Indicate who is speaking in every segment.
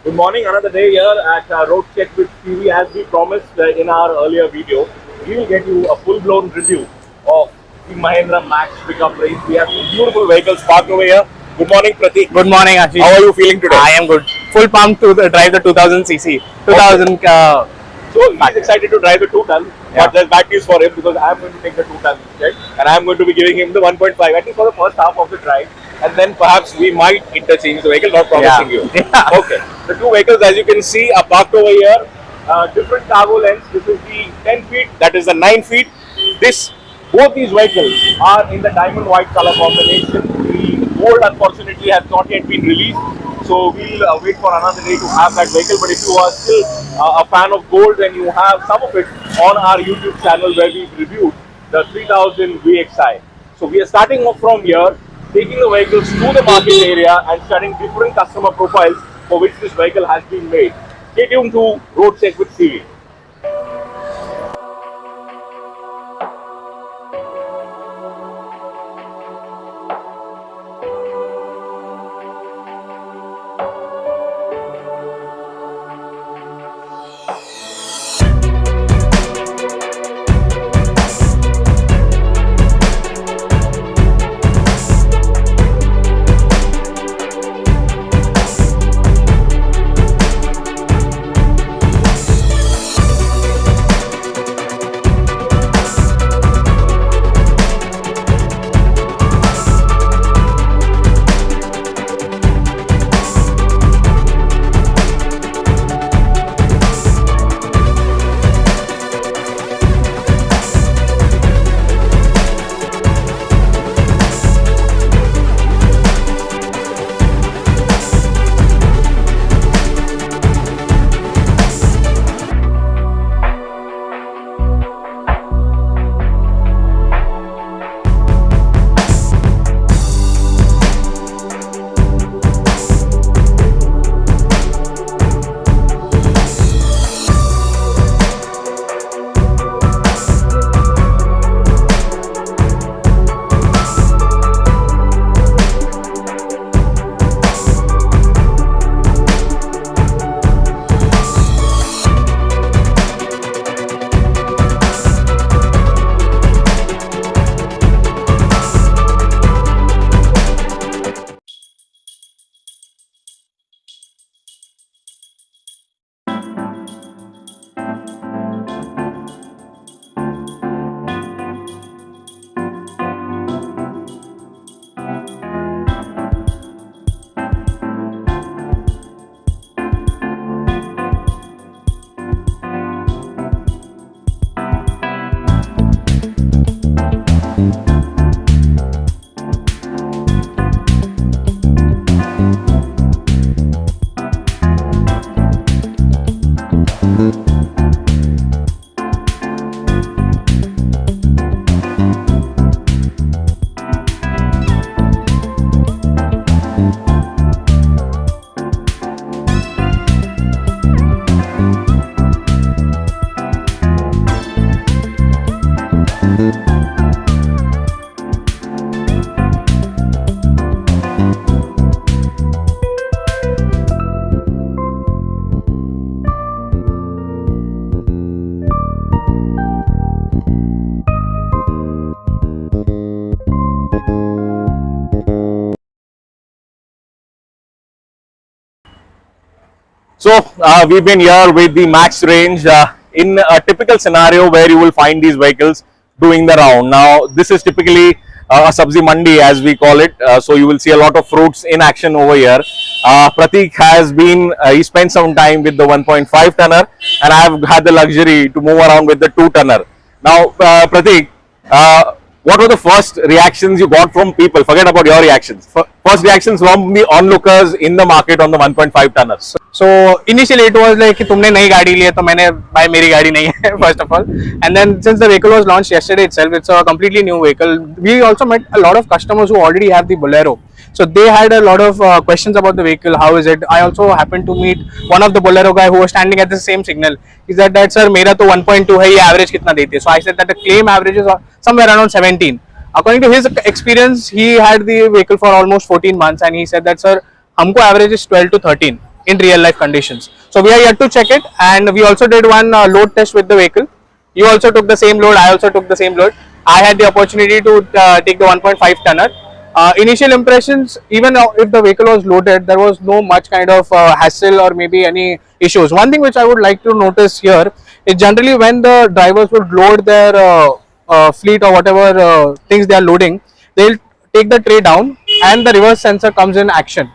Speaker 1: Good morning, another day here at Road Check with TV. As we promised in our earlier video, we will get you a full-blown review of the Mahindra MaXX Pikup range. We have some beautiful vehicles parked over here. Good morning, Prateek.
Speaker 2: Good morning, Ashish.
Speaker 1: How are you feeling today?
Speaker 2: I am good. Full pumped to drive the 2000cc. 2000.
Speaker 1: So he's excited to drive the 2-ton, but there's bad news for him because I am going to take the 2-ton instead, and I am going to be giving him the 1.5 at least for the first half of the drive, and then perhaps we might interchange the vehicle. Not promising you.
Speaker 2: Yeah.
Speaker 1: Okay. The two vehicles, as you can see, are parked over here. Different cargo lengths. This is the 10 feet. That is the 9 feet. Both these vehicles are in the diamond white color combination. The gold, unfortunately, has not yet been released. So we'll wait for another day to have that vehicle. But if you are still a fan of gold, then you have some of it on our YouTube channel where we've reviewed the 3000 VXi. So we are starting off from here, taking the vehicles to the market area and studying different customer profiles for which this vehicle has been made. Stay tuned to Road Check with CV.
Speaker 2: So we've been here with the MaXX range in a typical scenario where you will find these vehicles doing the round. Now this is typically a sabzi mandi as we call it. So you will see a lot of fruits in action over here. Prateek has been, he spent some time with the 1.5 tonner and I have had the luxury to move around with the 2 tonner. Now Prateek, what were the first reactions you got from people? Forget about your reactions. First reactions from the onlookers in the market on the 1.5 tonners.
Speaker 3: So initially it was like कि तुमने नई गाड़ी ली है तो मैंने भाई मेरी गाड़ी नहीं है first of all, and then since the vehicle was launched yesterday itself, it's a completely new vehicle. We also met a lot of customers who already have the Bolero, so they had a lot of questions about the vehicle. How is it? I also happened to meet one of the Bolero guy who was standing at the same signal. He said that sir मेरा तो 1.2 है, ये average कितना देती है? So I said that the claim average is somewhere around 17. According to his experience, he had the vehicle for almost 14 months and he said that sir हमको average is 12 to 13 in real life conditions. So we are yet to check it, and we also did one load test with the vehicle. You also took the same load, I also took the same load. I had the opportunity to take the 1.5 tonner. Initial impressions, even if the vehicle was loaded, there was no much kind of hassle or maybe any issues. One thing which I would like to notice here is generally when the drivers would load their fleet or whatever things they are loading, they'll take the tray down and the reverse sensor comes in action.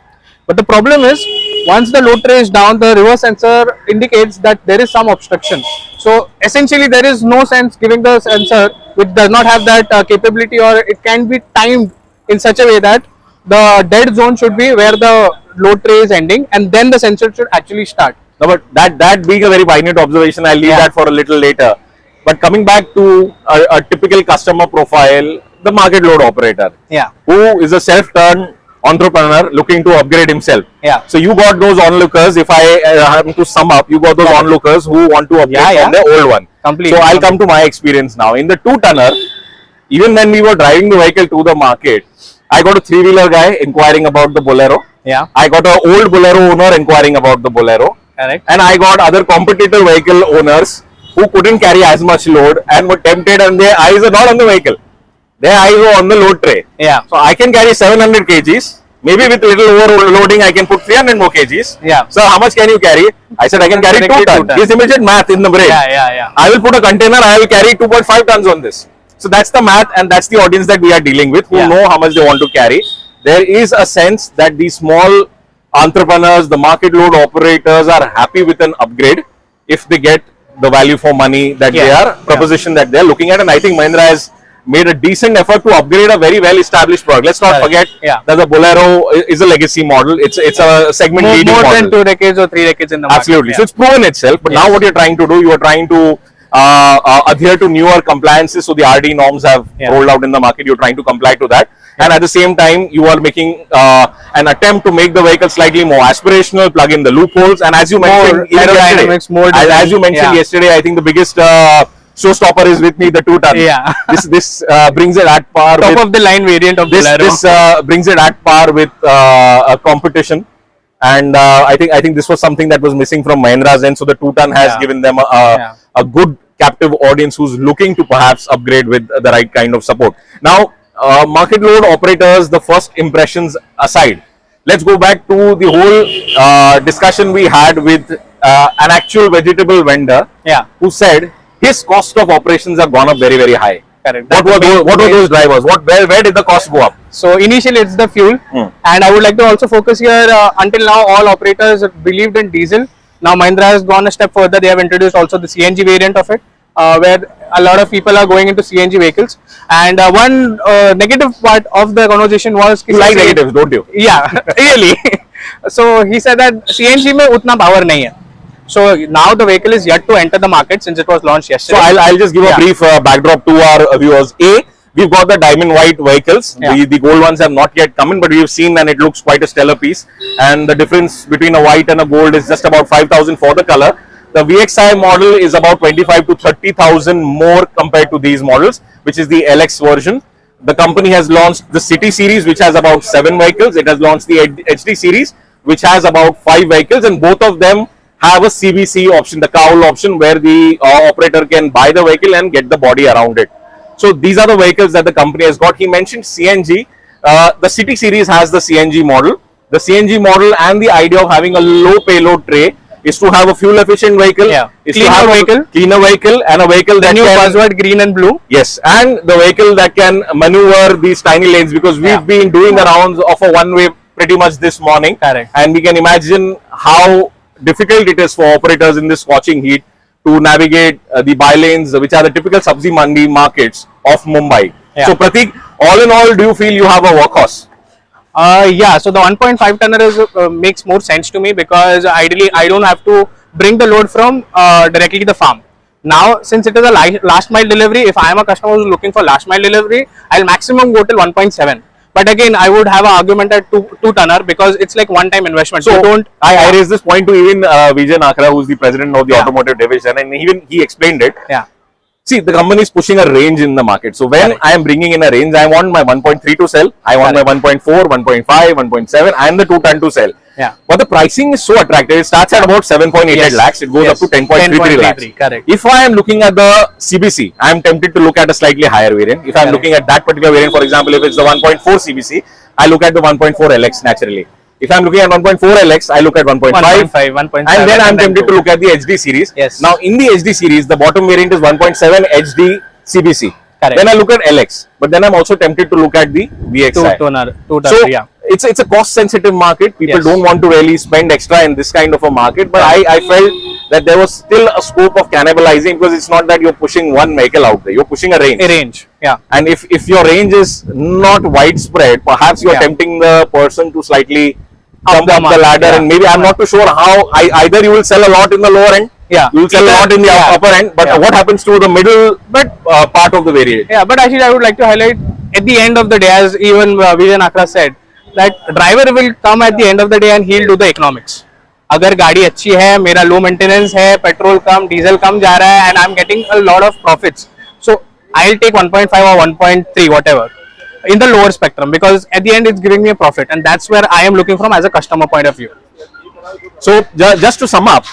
Speaker 3: But the problem is, once the load tray is down, the reverse sensor indicates that there is some obstruction. So essentially there is no sense giving the sensor which does not have that capability, or it can be timed in such a way that the dead zone should be where the load tray is ending, and then the sensor should actually start.
Speaker 2: No, but that being a very minute observation, I'll leave that for a little later. But coming back to a typical customer profile, the market load operator, who is a self-turned entrepreneur looking to upgrade himself. So you got those onlookers. If I have to sum up, you got those onlookers who want to upgrade from the old one.
Speaker 3: Completely.
Speaker 2: So I'll come to my experience now. In the 2-tonner, even when we were driving the vehicle to the market, I got a 3-wheeler guy inquiring about the Bolero. I got an old Bolero owner inquiring about the Bolero.
Speaker 3: Correct.
Speaker 2: And I got other competitor vehicle owners who couldn't carry as much load and were tempted, and their eyes are not on the vehicle. Their eyes are on the load tray. So I can carry 700 kgs. Maybe with little overloading, I can put 300 more kgs. So how much can you carry? I said I can carry 2 tons. His immediate math in the brain. I will put a container, I will carry 2.5 tons on this. So that's the math, and that's the audience that we are dealing with, who know how much they want to carry. There is a sense that these small entrepreneurs, the market load operators, are happy with an upgrade if they get the value for money that they are, proposition that they are looking at. And I think Mahindra has made a decent effort to upgrade a very well established product. Let's not forget that the Bolero is a legacy model. It's a segment leading model.
Speaker 3: More than 2 decades or 3 decades in the market.
Speaker 2: Absolutely. So it's proven itself. But now what you're trying to do, you are trying to adhere to newer compliances. So the RD norms have rolled out in the market. You're trying to comply to that. And at the same time, you are making an attempt to make the vehicle slightly more aspirational, plug in the loopholes. And as you mentioned, as you mentioned yesterday, I think the biggest showstopper is with me, the 2-ton. This brings it at par.
Speaker 3: Top of the line variant of
Speaker 2: this.
Speaker 3: Bolero.
Speaker 2: This brings it at par with a competition. And I think this was something that was missing from Mahindra's end. So the 2-ton has given them a good captive audience who's looking to perhaps upgrade with the right kind of support. Now, market load operators, the first impressions aside, let's go back to the whole discussion we had with an actual vegetable vendor who said his cost of operations have gone up very, very high.
Speaker 3: Correct.
Speaker 2: What were those drivers? Where did the cost go up?
Speaker 3: So initially it's the fuel, and I would like to also focus here. Until now, all operators believed in diesel. Now Mahindra has gone a step further. They have introduced also the CNG variant of it, where a lot of people are going into CNG vehicles. And one negative part of the conversation was,
Speaker 2: you like negatives, don't you?
Speaker 3: Yeah, really. So he said that CNG mein utna power nahi hai. So now the vehicle is yet to enter the market since it was launched yesterday.
Speaker 2: So I'll just give a brief backdrop to our viewers. We've got the diamond white vehicles. The gold ones have not yet come in, but we've seen, and it looks quite a stellar piece. And the difference between a white and a gold is just about 5,000 for the color. The VXi model is about 25 to 30,000 more compared to these models, which is the LX version. The company has launched the City series, which has about 7 vehicles. It has launched the HD series, which has about 5 vehicles, and both of them have a CBC option, the cowl option, where the operator can buy the vehicle and get the body around it. So these are the vehicles that the company has got. He mentioned CNG. The City series has the CNG model. The CNG model, and the idea of having a low payload tray is to have a fuel efficient vehicle, cleaner vehicle, and a vehicle that
Speaker 3: new buzzword, green and blue.
Speaker 2: Yes, and the vehicle that can maneuver these tiny lanes, because we've been doing the rounds of a one-way pretty much this morning.
Speaker 3: Correct.
Speaker 2: And we can imagine how difficult it is for operators in this scorching heat to navigate the by-lanes, which are the typical Sabzi Mandi markets of Mumbai. So Prateek, all in all, do you feel you have a workhorse?
Speaker 3: So the 1.5 tonner is makes more sense to me, because ideally I don't have to bring the load from directly to the farm. Now, since it is a last mile delivery, if I am a customer who is looking for last mile delivery, I'll maximum go till 1.7. But again, I would have an argument at 2 tonner, because it's like one-time investment.
Speaker 2: So I raised this point to even Vijay Nakra, who's the president of the automotive division, and even he explained it. See, the company is pushing a range in the market. So when I am bringing in a range, I want my 1.3 to sell, I want my 1.4, 1.5, 1.7 and the 2 ton to sell.
Speaker 3: Yeah.
Speaker 2: But the pricing is so attractive. It starts at about 7.88 lakhs. It goes up to 10.33 lakhs.
Speaker 3: Correct.
Speaker 2: If I am looking at the CBC, I am tempted to look at a slightly higher variant. If I am looking at that particular variant, for example, if it's the 1.4 CBC, I look at the 1.4 LX naturally. If I'm looking at 1.4 LX, I look at 1.5,
Speaker 3: 1.7,
Speaker 2: and then I'm tempted to look at the HD series.
Speaker 3: Yes.
Speaker 2: Now, in the HD series, the bottom variant is 1.7 HD CBC.
Speaker 3: Correct.
Speaker 2: Then I look at LX, but then I'm also tempted to look at the VXi. So
Speaker 3: yeah.
Speaker 2: it's a cost-sensitive market. People don't want to really spend extra in this kind of a market. But I felt that there was still a scope of cannibalizing, because it's not that you're pushing one vehicle out there. You're pushing a range.
Speaker 3: A range, yeah.
Speaker 2: And if your range is not widespread, perhaps you're tempting the person to slightly jump up the ladder, and maybe I'm not too sure how. Either you will sell a lot in the lower end, you will sell a lot in the upper end, but what happens to the middle part of the variant?
Speaker 3: Yeah, but actually I would like to highlight, at the end of the day, as even Vijan Akra said, that driver will come at the end of the day and he'll do the economics. अगर गाड़ी अच्छी है, मेरा low maintenance है, petrol कम, diesel कम जा रहा है, and I'm getting a lot of profits. So I'll take 1.5 or 1.3, whatever, in the lower spectrum, because at the end it's giving me a profit, and that's where I am looking from as a customer point of view.
Speaker 2: So just to sum up,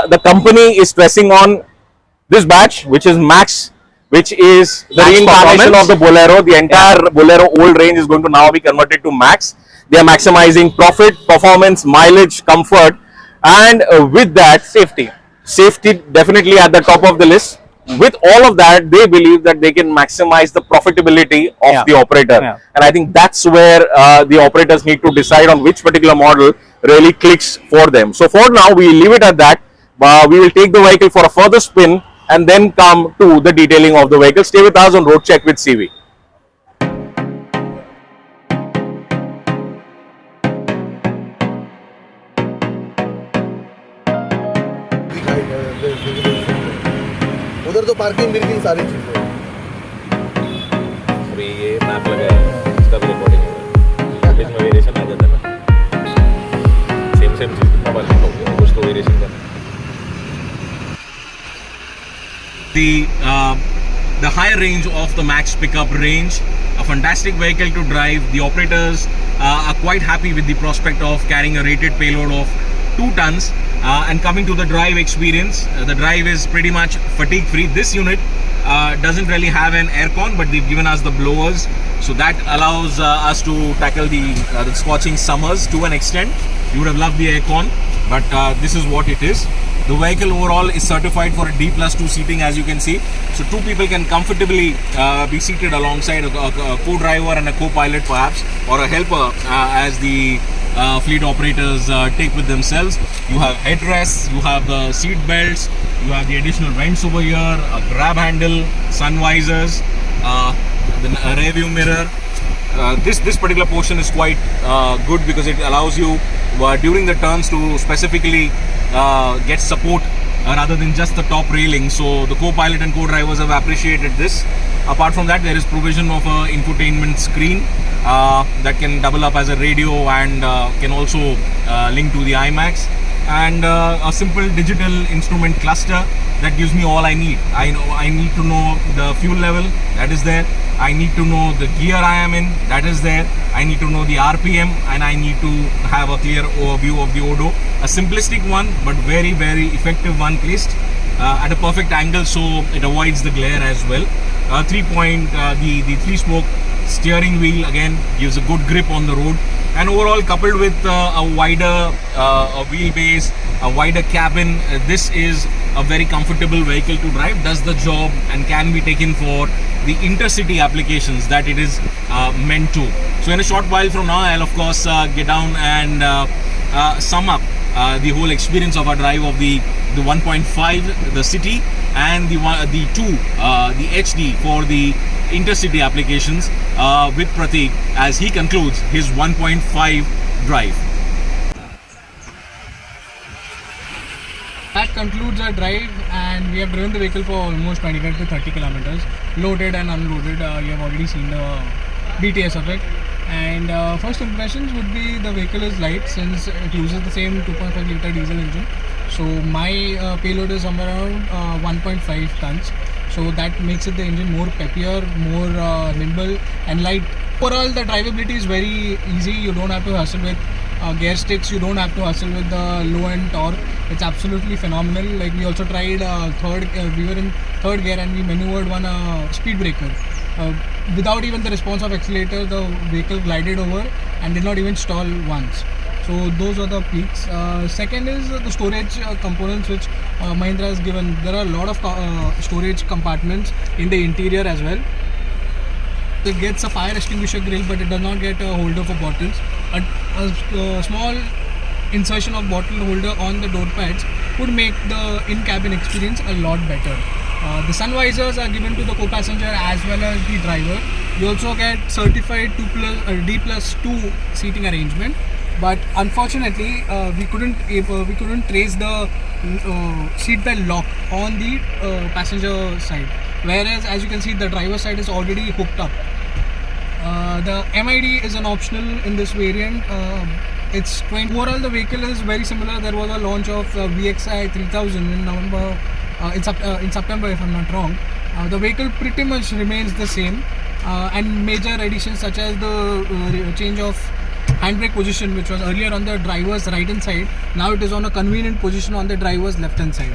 Speaker 2: the company is stressing on this batch, which is MaXX, which is the reincarnation of the Bolero. The entire Bolero old range is going to now be converted to MaXX. They are maximizing profit, performance, mileage, comfort, and with that, safety definitely at the top of the list. With all of that, they believe that they can maximize the profitability of the operator. And I think that's where the operators need to decide on which particular model really clicks for them. So for now, we leave it at that. We will take the vehicle for a further spin and then come to the detailing of the vehicle. Stay with us on Road Check with CV.
Speaker 4: उधर तो parking बिल्किंग सारी चीजें
Speaker 2: अभी ये map लगा है, इसका भी रिकॉर्डिंग होगा, इसमें वेरिएशन आ जाता है ना, सेम चीज कितना पार्किंग हो गया, कुछ तो वेरिएशन करना। The higher range of the MaXX Pikup range, a fantastic vehicle to drive. The operators are quite happy with the prospect of carrying a rated payload of 2 tons. And coming to the drive experience, the drive is pretty much fatigue free. This unit doesn't really have an aircon, but they've given us the blowers, so that allows us to tackle the scorching summers to an extent. You would have loved the aircon, but this is what it is. The vehicle overall is certified for a D+2 seating, as you can see, so 2 people can comfortably be seated alongside a co-driver and a co-pilot perhaps, or a helper as the fleet operators take with themselves. You have headrests, you have the seat belts, you have the additional vents over here, a grab handle, sun visors, the rear view mirror. This particular portion is quite good because it allows you during the turns to specifically get support rather than just the top railing. So the co-pilot and co-drivers have appreciated this. Apart from that, there is provision of an infotainment screen that can double up as a radio and can also link to the IMAX, and a simple digital instrument cluster that gives me all I need. I need to know the fuel level, that is there. I need to know the gear I am in, that is there. I need to know the RPM, and I need to have a clear overview of the odo. A simplistic one, but very effective one, placed at a perfect angle so it avoids the glare as well. The 3-spoke steering wheel again gives a good grip on the road, and overall coupled with a wider wheelbase, a wider cabin, this is a very comfortable vehicle to drive. Does the job and can be taken for the intercity applications that it is meant to. So in a short while from now, I'll of course get down and sum up the whole experience of our drive of the 1.5, the city, and the 2, the HD for the intercity applications with Prateek as he concludes his 1.5 drive.
Speaker 3: That concludes our drive, and we have driven the vehicle for almost 25 to 30 kilometers, loaded and unloaded. You have already seen the details of it. And first impressions would be the vehicle is light since it uses the same 2.5 liter diesel engine. So my payload is somewhere around 1.5 tons. so that makes it the engine more peppier, more nimble and light. Overall, the drivability is very easy. You don't have to hustle with gear sticks. You don't have to hustle with the low end torque. It's absolutely phenomenal. Like we also tried we were in third gear and we maneuvered one speed breaker. Without even the response of accelerator, the vehicle glided over and did not even stall once. So those are the peaks. Second is the storage components which Mahindra has given. There are a lot of storage compartments in the interior as well. It gets a fire extinguisher grill, but it does not get a holder for bottles. A small insertion of bottle holder on the door pads would make the in-cabin experience a lot better. The sun visors are given to the co-passenger as well as the driver. You also get certified D+2 seating arrangement, but unfortunately we couldn't trace the seat belt lock on the passenger side, whereas as you can see the driver side is already hooked up. The MID is an optional in this variant. It's 20. Overall, the vehicle is very similar. There was a launch of VXi 3000 in November, in September, if I'm not wrong. The vehicle pretty much remains the same, and major additions such as the change of handbrake position, which was earlier on the driver's right hand side. Now it is on a convenient position on the driver's left hand side.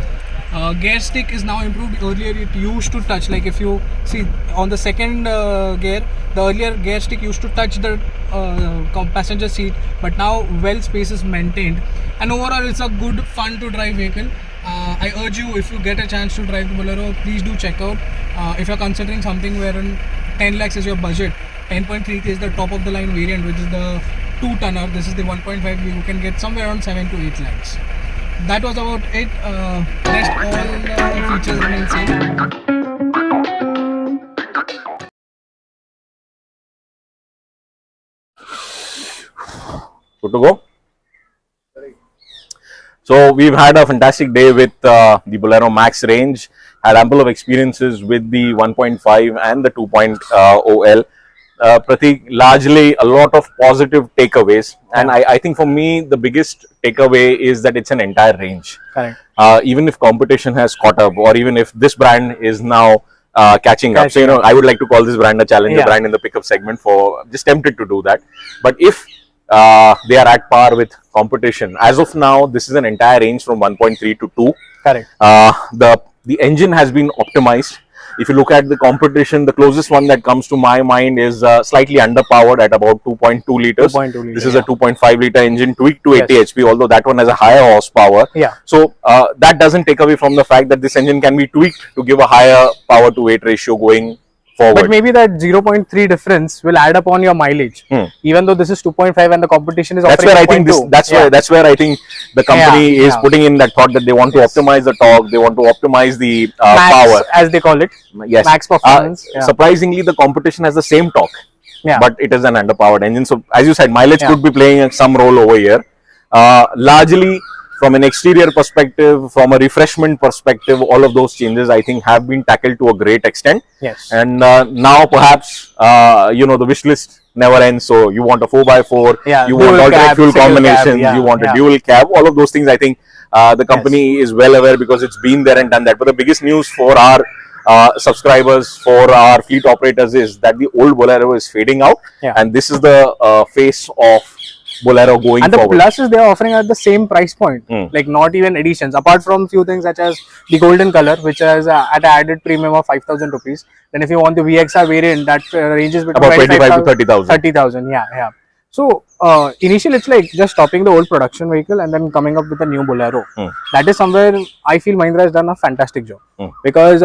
Speaker 3: Gear stick is now improved. Earlier it used to touch, like if you see on the second gear, the earlier gear stick used to touch the passenger seat, but now well space is maintained, and overall it's a good fun to drive vehicle. I urge you, if you get a chance to drive the Bolero, please do check out. If you're considering something wherein 10 lakhs is your budget, 10.3 is the top of the line variant, which is the 2-tonner. This is the 1.5. You can get somewhere around 7 to 8 lakhs. That was about it. Rest all the features remain same.
Speaker 2: Good to go. So we've had a fantastic day with the Bolero MaXX range. Had ample of experiences with the 1.5 and the 2.0L. Prateek, largely a lot of positive takeaways, and I think for me the biggest takeaway is that it's an entire range.
Speaker 3: Correct.
Speaker 2: Even if competition has caught up, or even if this brand is now catching up. So, I would like to call this brand a challenger brand in the pickup segment, for just tempted to do that. But if they are at par with competition, as of now, this is an entire range from 1.3 to 2.
Speaker 3: Correct.
Speaker 2: The engine has been optimized. If you look at the competition, the closest one that comes to my mind is slightly underpowered at about 2.2 liters. This is a 2.5 liter engine tweaked to 80 HP, although that one has a higher horsepower. So that doesn't take away from the fact that this engine can be tweaked to give a higher power to weight ratio going forward.
Speaker 3: But maybe that 0.3 difference will add up on your mileage, even though this is 2.5 and the competition is offering 2.2.
Speaker 2: That's where I think the company is putting in that thought that they want to optimize the torque, they want to optimize the power,
Speaker 3: as they call it.
Speaker 2: Yes,
Speaker 3: max performance.
Speaker 2: Surprisingly, the competition has the same torque, but it is an underpowered engine. So as you said, mileage could be playing some role over here. Largely, from an exterior perspective, from a refreshment perspective, all of those changes I think have been tackled to a great extent.
Speaker 3: Yes.
Speaker 2: And now perhaps the wish list never ends. So you want a 4x4, you want alternate fuel combinations, you want a dual cab. All of those things I think the company is well aware, because it's been there and done that. But the biggest news for our subscribers, for our fleet operators, is that the old Bolero is fading out, and this is the face of Bolero going forward.
Speaker 3: And the plus is they are offering at the same price point, like not even additions, apart from few things such as the golden color, which is at an added premium of 5,000 rupees. Then if you want the VXi variant, that ranges between
Speaker 2: about 25 to 30,000.
Speaker 3: 30,000, yeah. So initially it's like just stopping the old production vehicle and then coming up with a new Bolero. That is somewhere I feel Mahindra has done a fantastic job, because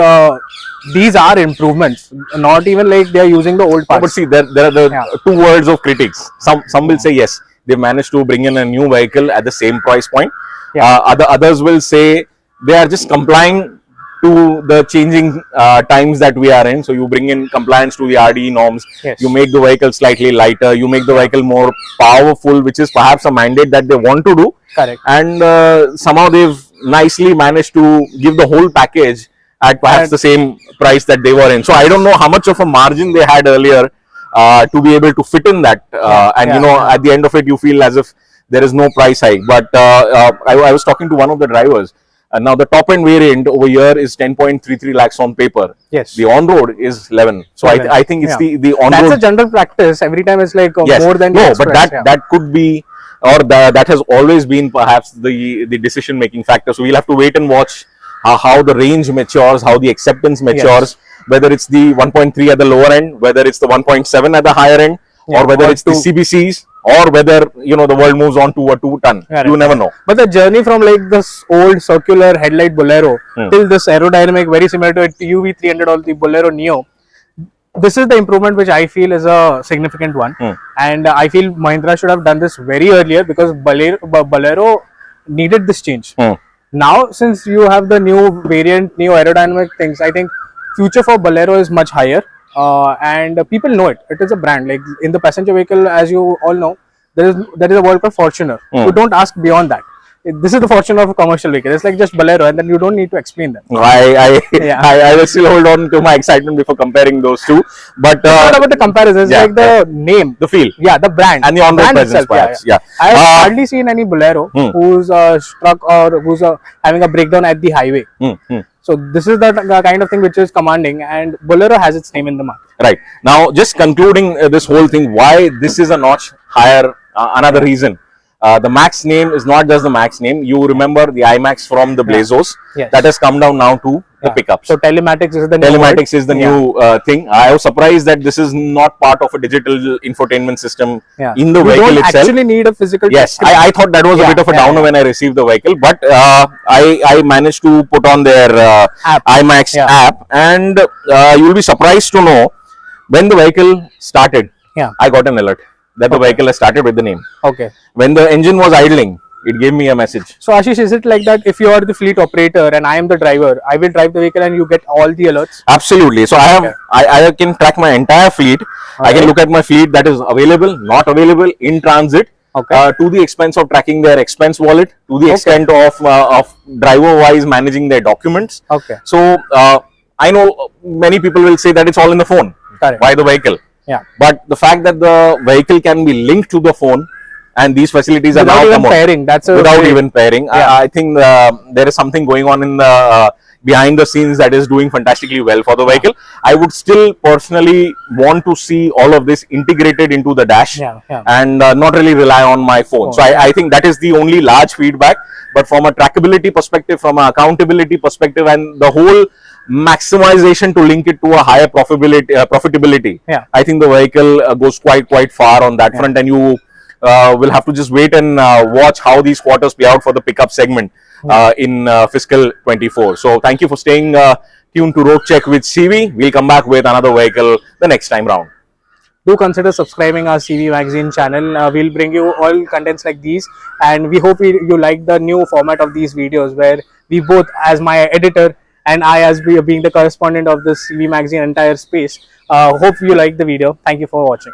Speaker 3: these are improvements, not even like they are using the old parts.
Speaker 2: But see, there are the two words of critics. Some will say yes, they managed to bring in a new vehicle at the same price point. Others will say they are just complying to the changing times that we are in. So you bring in compliance to the RDE norms, you make the vehicle slightly lighter, you make the vehicle more powerful, which is perhaps a mandate that they want to do.
Speaker 3: Correct.
Speaker 2: And somehow they've nicely managed to give the whole package at perhaps the same price that they were in. So I don't know how much of a margin they had earlier to be able to fit in that. At the end of it, you feel as if there is no price hike. But I was talking to one of the drivers. Now the top end variant over here is 10.33 lakhs on paper.
Speaker 3: Yes.
Speaker 2: The on road is 11. So I think it's the on
Speaker 3: That's
Speaker 2: road.
Speaker 3: a general practice. Every time it's like
Speaker 2: Yes.
Speaker 3: more than
Speaker 2: no,
Speaker 3: the
Speaker 2: but
Speaker 3: express,
Speaker 2: that could be, or that has always been perhaps the decision making factor. So we'll have to wait and watch how the range matures, how the acceptance matures, whether it's the 1.3 at the lower end, whether it's the 1.7 at the higher end, or whether it's the CBCs, or whether the world moves on to a 2-ton. You never know.
Speaker 3: But the journey from like this old circular headlight Bolero till this aerodynamic, very similar to a UV300 or the Bolero Neo, this is the improvement which I feel is a significant one. And I feel Mahindra should have done this very earlier, because Bolero needed this change. Now, since you have the new variant, new aerodynamic things, I think future for Bolero is much higher. And people know it. It is a brand. Like in the passenger vehicle, as you all know, there is a word called Fortuner. You don't ask beyond that. This is the Fortuner of a commercial vehicle. It's like just Bolero, and then you don't need to explain them.
Speaker 2: I will still hold on to my excitement before comparing those two. But
Speaker 3: it's not about the comparison. It's like the name,
Speaker 2: the feel,
Speaker 3: the brand,
Speaker 2: and the on-road presence. Perhaps.
Speaker 3: I have hardly seen any Bolero who's struck or who's having a breakdown at the highway. So this is the kind of thing which is commanding, and Bolero has its name in the market.
Speaker 2: Right. Now, just concluding this whole thing, why this is a notch higher, another reason. The MaXX name is not just the MaXX name. You remember the iMaxX from the Blazos. That has come down now to the pickups.
Speaker 3: So telematics is the
Speaker 2: new thing. I was surprised that this is not part of a digital infotainment system in the vehicle
Speaker 3: don't
Speaker 2: itself.
Speaker 3: Actually need a physical.
Speaker 2: Yes, I thought that was a bit of a downer when I received the vehicle, but I managed to put on their iMaxX app, and you will be surprised to know when the vehicle started. I got an alert that the vehicle has started with the name.
Speaker 3: Okay.
Speaker 2: When the engine was idling, it gave me a message.
Speaker 3: So Ashish, is it like that if you are the fleet operator and I am the driver, I will drive the vehicle and you get all the alerts?
Speaker 2: Absolutely. So I can track my entire fleet. I can look at my fleet that is available, not available, in transit, to the expense of tracking their expense wallet, to the extent of driver-wise managing their documents. So I know many people will say that it's all in the phone. By the vehicle. But the fact that the vehicle can be linked to the phone, and these facilities are now
Speaker 3: without even pairing.
Speaker 2: I think there is something going on in the behind the scenes that is doing fantastically well for the vehicle. I would still personally want to see all of this integrated into the dash and not really rely on my phone. So I think that is the only large feedback. But from a trackability perspective, from an accountability perspective, and the whole maximization to link it to a higher profitability, I think the vehicle goes quite far on that front, and you will have to just wait and watch how these quarters play out for the pickup segment in fiscal 24. So thank you for staying tuned to Road Check with CV. We'll come back with another vehicle the next time round.
Speaker 3: Do consider subscribing our CV magazine channel. We'll bring you all contents like these, and we hope you like the new format of these videos, where we both, as my editor and I as being the correspondent of this CV magazine entire space, hope you like the video. Thank you for watching.